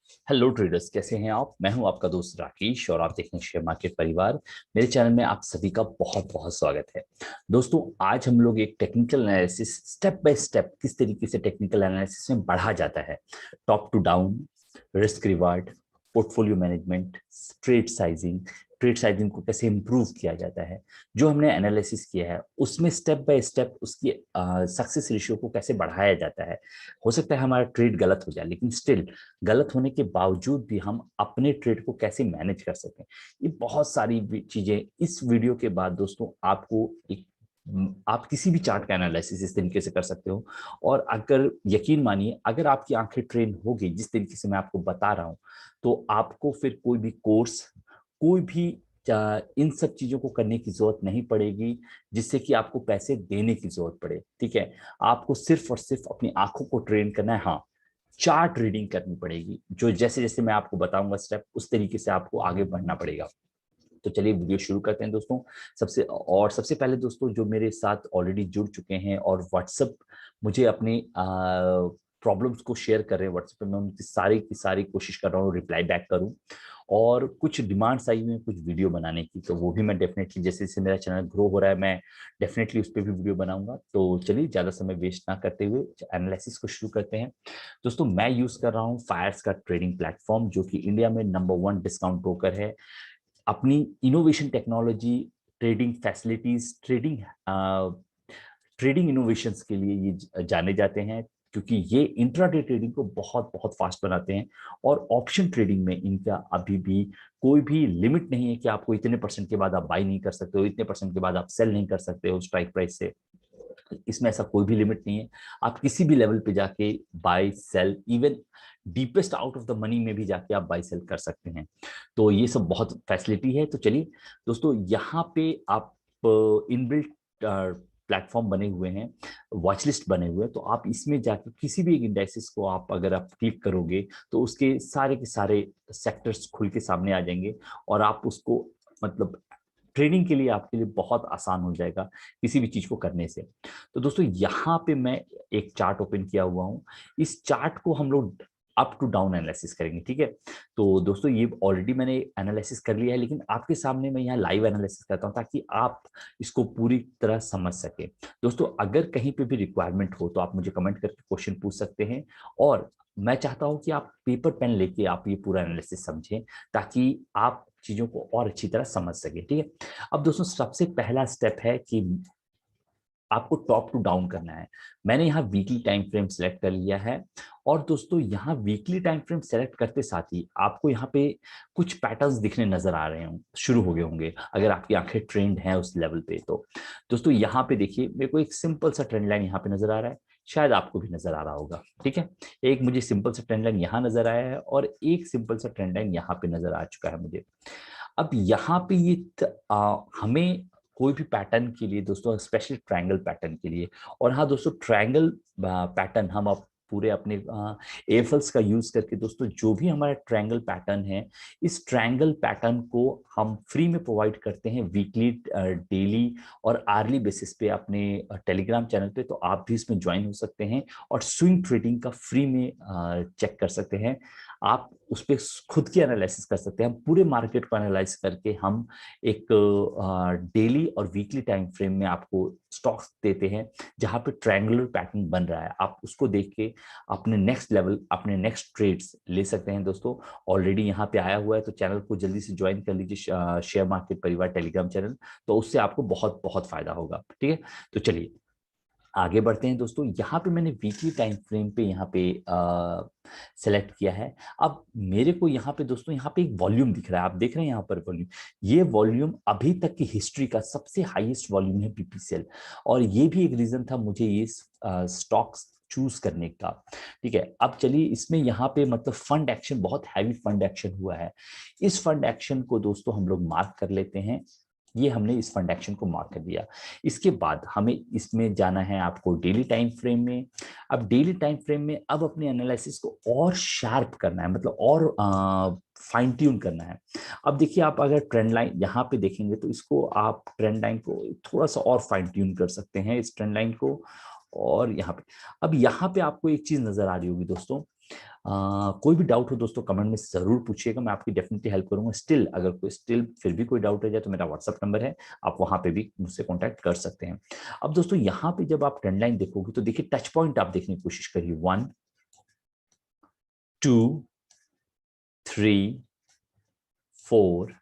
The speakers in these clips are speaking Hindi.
हेलो ट्रेडर्स, कैसे हैं आप। मैं हूं आपका दोस्त राकेश और आप देख रहे हैं शेयर मार्केट परिवार। मेरे चैनल में आप सभी का बहुत बहुत स्वागत है। दोस्तों, आज हम लोग एक technical analysis step by step किस तरीके से टेक्निकल एनालिसिस में बढ़ा जाता है, top to down, risk reward, portfolio management, trade sizing को कैसे इंप्रूव किया जाता है, जो हमने एनालिसिस किया है उसमें स्टेप बाय स्टेप उसकी सक्सेस रेशियो को कैसे बढ़ाया जाता है। हो सकता है हमारा ट्रेड गलत हो जाए, लेकिन स्टिल गलत होने के बावजूद भी हम अपने ट्रेड को कैसे मैनेज कर सकें, ये बहुत सारी चीजें इस वीडियो के बाद दोस्तों आपको एक आप किसी भी चार्ट का एनालिसिस इस तरीके से कर सकते हो। और अगर यकीन मानिए, अगर आपकी आंखें ट्रेन हो गई जिस तरीके से मैं आपको बता रहा हूं, तो आपको फिर कोई भी कोर्स, कोई भी इन सब चीजों को करने की जरूरत नहीं पड़ेगी जिससे कि आपको पैसे देने की जरूरत पड़े। ठीक है, आपको सिर्फ और सिर्फ अपनी आंखों को ट्रेन करना है। हाँ, चार्ट रीडिंग करनी पड़ेगी, जो जैसे जैसे मैं आपको बताऊंगा स्टेप, उस तरीके से आपको आगे बढ़ना पड़ेगा। तो चलिए वीडियो शुरू करते हैं दोस्तों। सबसे पहले दोस्तों, जो मेरे साथ ऑलरेडी जुड़ चुके हैं और व्हाट्सएप मुझे अपनी प्रॉब्लम्स को शेयर कर रहे हैं व्हाट्सएप पे, मैं उनकी सारी की सारी कोशिश कर रहा हूँ रिप्लाई बैक करूँ। और कुछ डिमांड्स आई हुई हैं कुछ वीडियो बनाने की, तो वो भी मैं डेफिनेटली, जैसे जैसे मेरा चैनल ग्रो हो रहा है, मैं डेफिनेटली उस पर भी वीडियो बनाऊंगा। तो चलिए ज़्यादा समय वेस्ट ना करते हुए एनालिसिस को शुरू करते हैं। दोस्तों, मैं यूज़ कर रहा हूँ फायर्स का ट्रेडिंग प्लेटफॉर्म, जो कि इंडिया में नंबर 1 डिस्काउंट ब्रोकर है। अपनी innovation technology, trading facilities, trading innovations के लिए ये जाने जाते हैं, क्योंकि ये इंट्राडे ट्रेडिंग को बहुत बहुत फास्ट बनाते हैं। और ऑप्शन ट्रेडिंग में इनका अभी भी कोई भी लिमिट नहीं है कि आपको इतने परसेंट के बाद आप बाई नहीं कर सकते हो, इतने परसेंट के बाद आप सेल नहीं कर सकते हो स्ट्राइक प्राइस से। इसमें ऐसा कोई भी लिमिट नहीं है। आप किसी भी लेवल पे जाके buy sell, even deepest out of the money में भी जाके आप बाय सेल कर सकते हैं। तो ये सब बहुत फैसिलिटी है। तो चलिए दोस्तों, यहाँ पे आप इनबिल्ट प्लेटफॉर्म बने हुए हैं, वॉच लिस्ट बने हुए हैं। तो आप इसमें जाके किसी भी एक इंडेक्सेस को आप अगर आप क्लिक करोगे, तो उसके सारे के सारे सेक्टर्स खुल के सामने आ जाएंगे। और आप उसको, मतलब ट्रेडिंग के लिए आपके लिए बहुत आसान हो जाएगा किसी भी चीज को करने से। तो दोस्तों, यहाँ पे मैं एक चार्ट ओपन किया हुआ हूँ। इस चार्ट को हम लोग अप टू डाउन एनालिसिस करेंगे। ठीक है, तो दोस्तों ये ऑलरेडी मैंने एनालिसिस कर लिया है, लेकिन आपके सामने मैं यहाँ लाइव एनालिसिस करता हूँ ताकि आप इसको पूरी तरह समझ सके। दोस्तों, अगर कहीं पे भी रिक्वायरमेंट हो तो आप मुझे कमेंट करके क्वेश्चन पूछ सकते हैं। और मैं चाहता हूं कि आप पेपर पेन लेके आप ये पूरा एनालिसिस समझें, ताकि आप चीजों को और अच्छी तरह समझ सके। ठीक है, अब दोस्तों सबसे पहला स्टेप है कि आपको टॉप टू डाउन करना है। मैंने यहाँ वीकली टाइम फ्रेम सेलेक्ट कर लिया है। और दोस्तों, यहाँ वीकली टाइम फ्रेम सेलेक्ट करते साथ ही आपको यहाँ पे कुछ पैटर्न्स दिखने नजर आ रहे हों, शुरू हो गए होंगे अगर आपकी आंखें ट्रेंड हैं उस लेवल पे। तो दोस्तों यहाँ पे देखिए, मेरे को एक सिंपल सा ट्रेंड लाइन यहाँ पे नजर आ रहा है, शायद आपको भी नजर आ रहा होगा। ठीक है, एक मुझे सिंपल सा ट्रेंड लाइन यहाँ नजर आया है और एक सिंपल सा ट्रेंड लाइन यहाँ पे नजर आ चुका है मुझे। अब यहाँ पे हमें कोई भी पैटर्न के लिए दोस्तों, स्पेशली ट्रायंगल पैटर्न के लिए, और हाँ दोस्तों, ट्रायंगल पैटर्न हम अब पूरे अपने एफल्स का यूज करके दोस्तों, जो भी हमारा ट्रायंगल पैटर्न है, इस ट्रायंगल पैटर्न को हम फ्री में प्रोवाइड करते हैं वीकली, डेली और आर्ली बेसिस पे अपने टेलीग्राम चैनल पे। तो आप भी इसमें ज्वाइन हो सकते हैं और स्विंग ट्रेडिंग का फ्री में चेक कर सकते हैं। आप उस पर खुद की एनालिसिस कर सकते हैं। हम पूरे मार्केट को एनालाइज करके हम एक डेली और वीकली टाइम फ्रेम में आपको स्टॉक्स देते हैं, जहां पे ट्रायंगुलर पैटर्न बन रहा है। आप उसको देख के अपने नेक्स्ट लेवल, अपने नेक्स्ट ट्रेड्स ले सकते हैं। दोस्तों, ऑलरेडी यहाँ पे आया हुआ है, तो चैनल को जल्दी से ज्वाइन कर लीजिए, शेयर मार्केट परिवार टेलीग्राम चैनल। तो उससे आपको बहुत बहुत फायदा होगा। ठीक है, तो चलिए आगे बढ़ते हैं दोस्तों। यहाँ पे मैंने वीकली टाइम फ्रेम पे यहाँ पे सेलेक्ट किया है। अब मेरे को यहाँ पे दोस्तों, यहाँ पे एक वॉल्यूम दिख रहा है, आप देख रहे हैं यहाँ पर वॉल्यूम। ये वॉल्यूम अभी तक की हिस्ट्री का सबसे हाईएस्ट वॉल्यूम है बीपीसीएल। और ये भी एक रीजन था मुझे ये स्टॉक्स चूज करने का। ठीक है, अब चलिए इसमें यहाँ पे मतलब फंड एक्शन, बहुत हैवी फंड एक्शन हुआ है। इस फंड एक्शन को दोस्तों हम लोग मार्क कर लेते हैं। ये हमने इस फंड एक्शन को मार्क कर दिया। इसके बाद हमें इसमें जाना है आपको डेली टाइम फ्रेम में। अब डेली टाइम फ्रेम में अब अपने एनालिसिस को और शार्प करना है, मतलब और फाइन ट्यून करना है। अब देखिए, आप अगर ट्रेंड लाइन यहाँ पे देखेंगे तो इसको आप ट्रेंड लाइन को थोड़ा सा और फाइन ट्यून कर सकते हैं, इस ट्रेंड लाइन को। और यहाँ पे, अब यहाँ पे आपको एक चीज नजर आ रही होगी दोस्तों, कोई भी डाउट हो दोस्तों कमेंट में जरूर पूछिएगा, मैं आपकी डेफिनेटली हेल्प करूंगा। स्टिल अगर कोई फिर भी कोई डाउट रह जाए तो मेरा व्हाट्सअप नंबर है, आप वहां पे भी मुझसे कॉन्टैक्ट कर सकते हैं। अब दोस्तों यहाँ पे जब आप ट्रेंड लाइन देखोगे तो देखिए टच पॉइंट आप देखने की कोशिश करिए, 1 2 3 4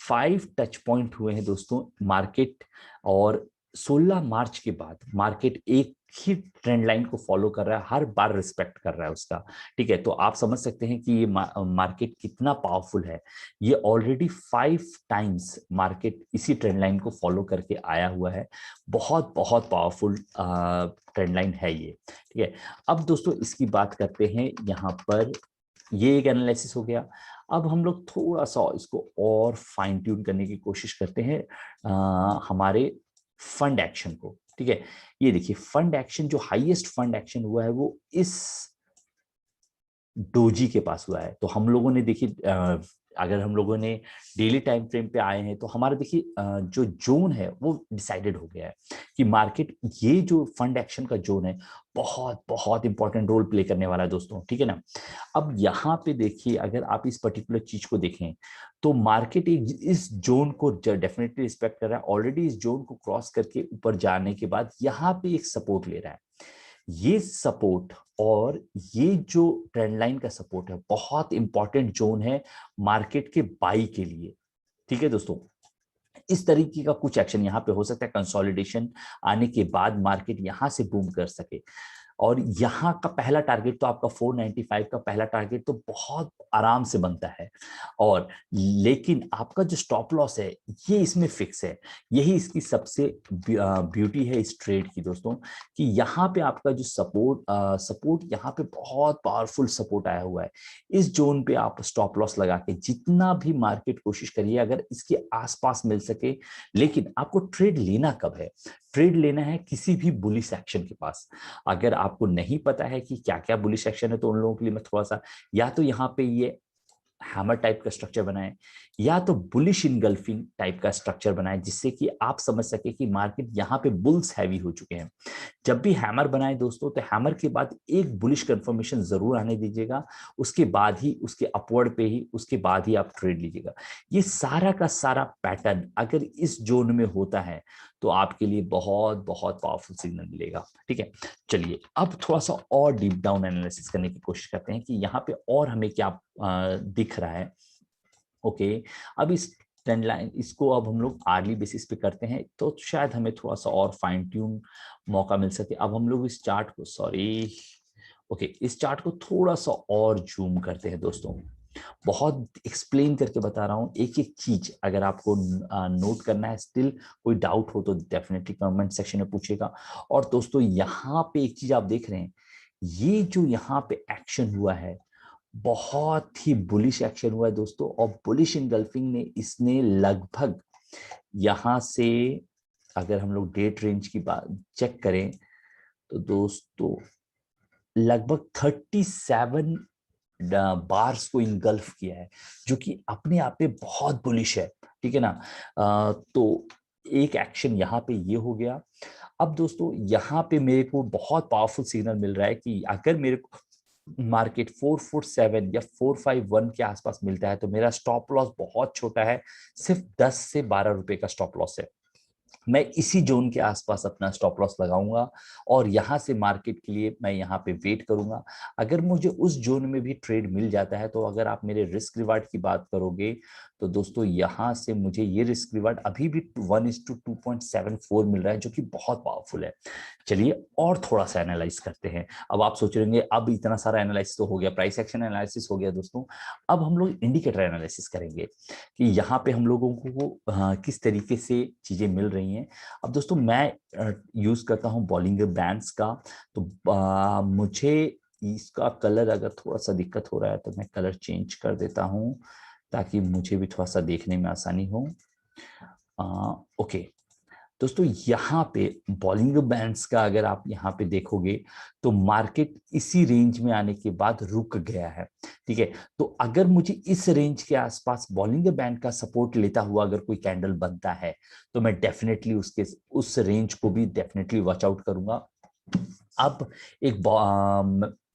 5 टच पॉइंट हुए हैं दोस्तों मार्केट। और 16 मार्च के बाद मार्केट एक ही ट्रेंड लाइन को फॉलो कर रहा है, हर बार रिस्पेक्ट कर रहा है उसका। ठीक है, तो आप समझ सकते हैं कि ये मार्केट कितना पावरफुल है। ये ऑलरेडी 5 टाइम्स मार्केट इसी ट्रेंड लाइन को फॉलो करके आया हुआ है। बहुत बहुत पावरफुल ट्रेंड लाइन है ये। ठीक है, अब दोस्तों इसकी बात करते हैं यहाँ पर। ये एक एनालिसिस हो गया। अब हम लोग थोड़ा सा इसको और फाइन ट्यून करने की कोशिश करते हैं हमारे फंड एक्शन को। ठीक है, ये देखिए फंड एक्शन, जो हाईएस्ट फंड एक्शन हुआ है वो इस डोजी के पास हुआ है। तो हम लोगों ने देखिए अगर हम लोगों ने डेली टाइम फ्रेम पे आए हैं तो हमारा देखिए जो जोन है वो डिसाइडेड हो गया है कि मार्केट, ये जो फंड एक्शन का जोन है बहुत बहुत इंपॉर्टेंट रोल प्ले करने वाला है दोस्तों। ठीक है ना, अब यहाँ पे देखिए अगर आप इस पर्टिकुलर चीज को देखें तो मार्केट एक इस जोन को डेफिनेटली रिस्पेक्ट कर रहा है। ऑलरेडी इस जोन को क्रॉस करके ऊपर जाने के बाद यहाँ पे एक सपोर्ट ले रहा है। ये सपोर्ट और ये जो ट्रेंड लाइन का सपोर्ट है बहुत इंपॉर्टेंट जोन है मार्केट के बाई के लिए। ठीक है दोस्तों, इस तरीके का कुछ एक्शन यहाँ पे हो सकता है, कंसोलिडेशन आने के बाद मार्केट यहाँ से बूम कर सके। और यहाँ का पहला टारगेट तो आपका 495 का पहला टारगेट तो बहुत आराम से बनता है। और लेकिन आपका जो स्टॉप लॉस है ये इसमें फिक्स है। यही इसकी सबसे ब्यूटी है इस ट्रेड की दोस्तों, कि यहाँ पे आपका जो सपोर्ट यहाँ पे बहुत पावरफुल सपोर्ट आया हुआ है। इस जोन पे आप स्टॉप लॉस लगा के जितना भी मार्केट कोशिश करिए अगर इसके आसपास मिल सके। लेकिन आपको ट्रेड लेना कब है? ट्रेड लेना है किसी भी बुलिश एक्शन के पास। अगर आपको नहीं पता है कि क्या क्या बुलिश एक्शन है तो उन लोगों के लिए मैं थोड़ा सा, या तो यहाँ पे ये हैमर टाइप का स्ट्रक्चर बनाए या तो बुलिश इनगल्फिंग टाइप का स्ट्रक्चर बनाए, जिससे कि आप समझ सके कि मार्केट यहाँ पे बुल्स हैवी हो चुके हैं। जब भी हैमर बनाए दोस्तों तो हैमर के बाद एक बुलिश कंफर्मेशन जरूर आने दीजिएगा, उसके बाद ही उसके अपवर्ड पे ही उसके बाद ही आप ट्रेड लीजिएगा। ये सारा का सारा पैटर्न अगर इस जोन में होता है तो आपके लिए बहुत बहुत पावरफुल सिग्नल मिलेगा। ठीक है, चलिए अब थोड़ा सा और डीप डाउन एनालिसिस करने की कोशिश करते हैं कि यहाँ पे और हमें क्या दिख रहा है। ओके, अब इस ट्रेंड लाइन इसको अब हम लोग आर्ली बेसिस पे करते हैं तो शायद हमें थोड़ा सा और फाइन ट्यून मौका मिल सके। अब हम लोग इस चार्ट को, सॉरी, ओके, इस चार्ट को थोड़ा सा और जूम करते हैं दोस्तों। बहुत एक्सप्लेन करके बता रहा हूँ एक एक चीज, अगर आपको नोट करना है, स्टिल कोई डाउट हो तो डेफिनेटली कमेंट सेक्शन में पूछेगा। और दोस्तों यहाँ पे एक चीज आप देख रहे हैं, ये जो यहाँ पे एक्शन हुआ है बहुत ही बुलिश एक्शन हुआ है दोस्तों। और बुलिश इनगल्फिंग ने इसने लगभग यहां से, अगर हम लोग डेट रेंज की बात चेक करें तो दोस्तों लगभग 37 बार्स को इनगल्फ किया है, जो कि अपने आप में बहुत बुलिश है। ठीक है ना, तो एक एक्शन यहाँ पे ये हो गया। अब दोस्तों यहाँ पे मेरे को बहुत पावरफुल सिग्नल मिल रहा है कि अगर मेरे को मार्केट 447 या 451 के आसपास मिलता है तो मेरा स्टॉप लॉस बहुत छोटा है, सिर्फ 10 से 12 रुपए का स्टॉप लॉस है। मैं इसी जोन के आसपास अपना स्टॉप लॉस लगाऊंगा और यहां से मार्केट के लिए मैं यहां पे वेट करूंगा। अगर मुझे उस जोन में भी ट्रेड मिल जाता है तो अगर आप मेरे रिस्क रिवार्ड की बात करोगे तो दोस्तों यहां से मुझे ये रिस्क रिवार्ड अभी भी 1:2.74 मिल रहा है, जो कि बहुत पावरफुल है। चलिए और थोड़ा सा एनालाइज करते हैं। अब आप सोच रहे होंगे अब इतना सारा एनालिसिस तो हो गया, प्राइस एक्शन एनालिसिस हो गया दोस्तों, अब हम लोग इंडिकेटर एनालिसिस करेंगे कि यहाँ पे हम लोगों को किस तरीके से चीजें मिल रही हैं। अब दोस्तों मैं यूज करता हूँ बॉलिंगर बैंड्स का। तो मुझे इसका कलर अगर थोड़ा सा दिक्कत हो रहा है तो मैं कलर चेंज कर देता हूँ ताकि मुझे भी थोड़ा सा देखने में आसानी हो। ओके दोस्तों, यहाँ पे बॉलिंगर बैंड्स का अगर आप यहाँ पे देखोगे तो मार्केट इसी रेंज में आने के बाद रुक गया है। ठीक है, तो अगर मुझे इस रेंज के आसपास बॉलिंगर बैंड का सपोर्ट लेता हुआ अगर कोई कैंडल बनता है तो मैं डेफिनेटली उसके उस रेंज को भी डेफिनेटली वॉच आउट करूंगा। अब एक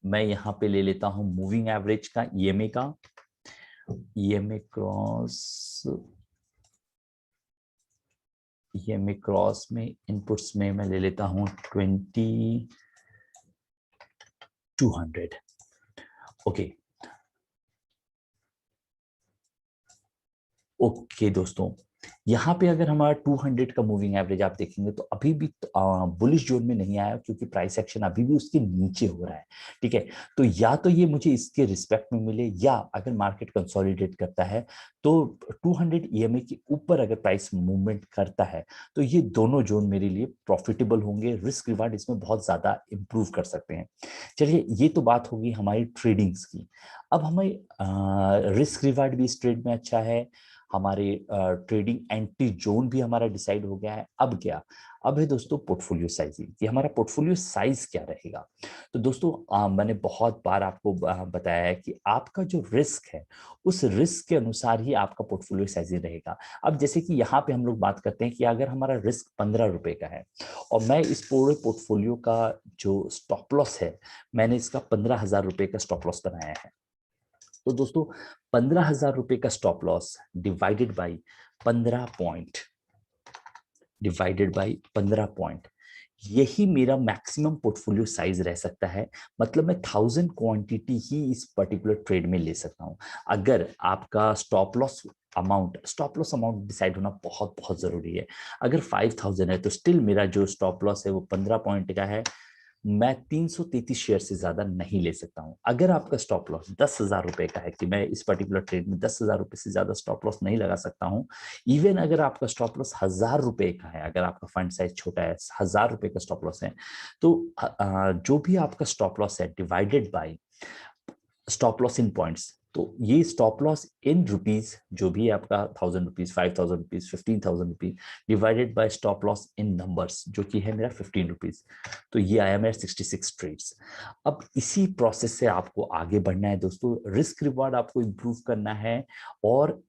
मैं यहाँ पे ले लेता हूँ मूविंग एवरेज का, ईएमए का, ईएमए क्रॉस में इनपुट्स में मैं ले लेता हूँ 2200। ओके ओके दोस्तों, यहाँ पे अगर हमारा 200 का मूविंग एवरेज आप देखेंगे तो अभी भी बुलिश जोन में नहीं आया, क्योंकि प्राइस एक्शन अभी भी उसके नीचे हो रहा है। ठीक है, तो या तो ये मुझे इसके रिस्पेक्ट में मिले, या अगर मार्केट कंसोलिडेट करता है तो 200 ईएमए के ऊपर अगर प्राइस मूवमेंट करता है तो ये दोनों जोन मेरे लिए प्रॉफिटेबल होंगे, रिस्क रिवार्ड इसमें बहुत ज्यादा इंप्रूव कर सकते हैं। चलिए, ये तो बात होगी हमारी ट्रेडिंग्स की। अब हमें रिस्क रिवार्ड भी इस ट्रेड में अच्छा है, हमारे ट्रेडिंग एंटी जोन भी हमारा डिसाइड हो गया है। अब क्या, अब है दोस्तों पोर्टफोलियो साइजिंग, कि हमारा पोर्टफोलियो साइज क्या रहेगा। तो दोस्तों मैंने बहुत बार आपको बताया है कि आपका जो रिस्क है उस रिस्क के अनुसार ही आपका पोर्टफोलियो साइजिंग रहेगा। अब जैसे कि यहाँ पे हम लोग बात करते हैं कि अगर हमारा रिस्क 15 रुपए का है और मैं इस पूरे पोर्टफोलियो का जो स्टॉप लॉस है, मैंने इसका 15,000 रुपए का स्टॉप लॉस बनाया है। तो दोस्तों 15,000 रुपए का stop loss divided by 15 point, divided by 15 point, यही मेरा मैक्सिमम पोर्टफोलियो साइज रह सकता है। मतलब मैं 1000 क्वांटिटी ही इस पर्टिकुलर ट्रेड में ले सकता हूं। अगर आपका स्टॉप लॉस अमाउंट डिसाइड होना बहुत बहुत जरूरी है। अगर 5000 है तो स्टिल मेरा जो स्टॉप लॉस है वो 15 पॉइंट का है, मैं 333 शेयर से ज्यादा नहीं ले सकता हूं। अगर आपका स्टॉप लॉस 10,000 रुपए का है कि मैं इस पर्टिकुलर ट्रेड में 10,000 रुपए से ज्यादा स्टॉप लॉस नहीं लगा सकता हूं, इवन अगर आपका स्टॉप लॉस 1,000 रुपए का है, अगर आपका फंड साइज छोटा है, 1,000 रुपए का स्टॉप लॉस है, तो जो भी आपका स्टॉप लॉस है divided by stop loss in points, तो ये स्टॉप लॉस इन रुपीज जो भी है आपका 1,000 rupees, 5,000 rupees, 15,000 rupees, divided by stop loss in numbers जो कि है मेरा 15 रुपीज, तो ये आया मेरा 66 ट्रेड्स। अब इसी प्रोसेस से आपको आगे बढ़ना है दोस्तों, रिस्क रिवॉर्ड आपको इंप्रूव करना है, और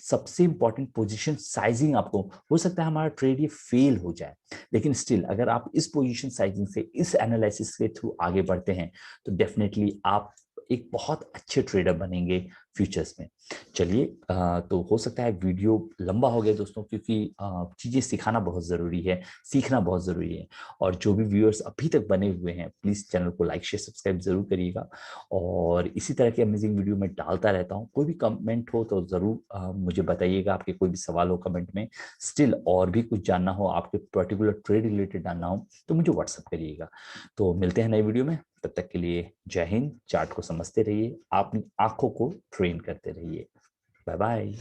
सबसे इंपॉर्टेंट पोजीशन साइजिंग। आपको हो सकता है हमारा ट्रेड ये फेल हो जाए, लेकिन स्टिल अगर आप इस पोजीशन साइजिंग से, इस एनालिसिस के थ्रू आगे बढ़ते हैं तो डेफिनेटली आप एक बहुत अच्छे ट्रेडर बनेंगे फ्यूचर्स में। चलिए, तो हो सकता है वीडियो लंबा हो गया दोस्तों, क्योंकि चीजें सिखाना बहुत जरूरी है, सीखना बहुत जरूरी है। और जो भी व्यूअर्स अभी तक बने हुए हैं प्लीज चैनल को लाइक शेयर सब्सक्राइब जरूर करिएगा, और इसी तरह के अमेजिंग वीडियो मैं डालता रहता हूँ। कोई भी कमेंट हो तो जरूर मुझे बताइएगा, आपके कोई भी सवाल हो कमेंट में। स्टिल और भी कुछ जानना हो, आपके पर्टिकुलर ट्रेड रिलेटेड जानना हो तो मुझे व्हाट्सअप करिएगा। तो मिलते हैं नए वीडियो में, तब तक के लिए जय हिंद। चार्ट को समझते रहिए, अपनी आंखों को ट्रेन करते रहिए। Bye bye.